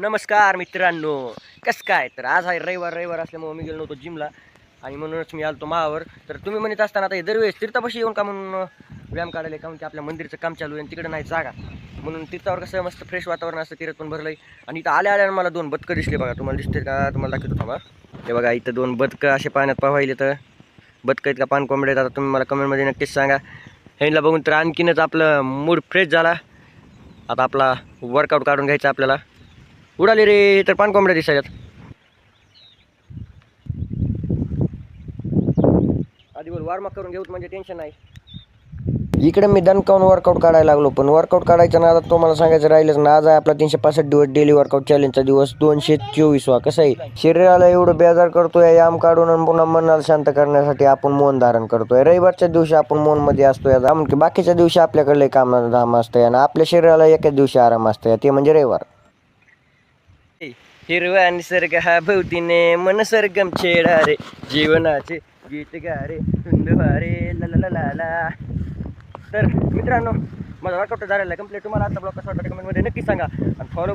नमस्कार मित्रांनो, कसं काय? तर आज आहे रविवार असल्यामुळे मी गेलो नव्हतो जिमला आणि म्हणूनच मी आलो मावर. तर तुम्ही म्हणत असताना आता हे दरवेळेस तीर्थापाशी येऊन का म्हणून व्यायाम काढायला, काहून की आपल्या मंदिरचं काम चालू आहे आणि तिकडे नाही जागा, म्हणून तीर्थावर कसं मस्त फ्रेश वातावरण असतं, तीर्थ पण भरलंय. आणि इथं आल्या मला दोन बदकं दिसले बघा. तुम्हाला दिसते का? तुम्हाला दाखवतो थांबा. हे बघा, इथं दोन बदकं असे पाण्यात पाहायले. तर बदकं आहेत का पान कोंबडे आहेत? आता तुम्ही मला कमेंटमध्ये नक्कीच सांगा. ह्यांना बघून तर आणखीनच आपलं मूड फ्रेश झाला. आता आपला वर्कआउट काढून घ्यायचा आपल्याला. उडाले रे, तर पान कोंबड्या दिसायच्यात. आधी बोल वॉर्मअप करून घेऊत म्हणजे टेन्शन नाही. इकडे मी दणकावून वर्कआउट काढायला लागलो, पण वर्कआउट काढायचं ना, आता तुम्हाला सांगायचं राहिलंच ना. आज आहे आपला 365 दिवस डेली वर्कआउट चॅलेंजचा दिवस 224वा. कसं आहे, शरीराला एवढं बेजार करतोय याम काढून आणि पुन्हा मनाला शांत करण्यासाठी आपण मौन धारण करतोय. रविवारच्या दिवशी आपण मौन मध्ये असतोय, बाकीच्या दिवशी आपल्याकडे काम धाम असतंय आणि आपल्या शरीराला एकाच दिवशी आराम असतोय, ते म्हणजे रविवार. हिरवा निसर्ग हा भोवतीने मन सरगम छेडा रे, जीवनाचे गीत गा रे, धुंदवा रे, ला ला ला ला. तर मित्रांनो, माझा वर्कआउट झालेला आहे कंप्लीट. तुम्हाला आता ब्लॉग कसा वाटतं कमेंटमध्ये नक्की सांगा आणि फॉलो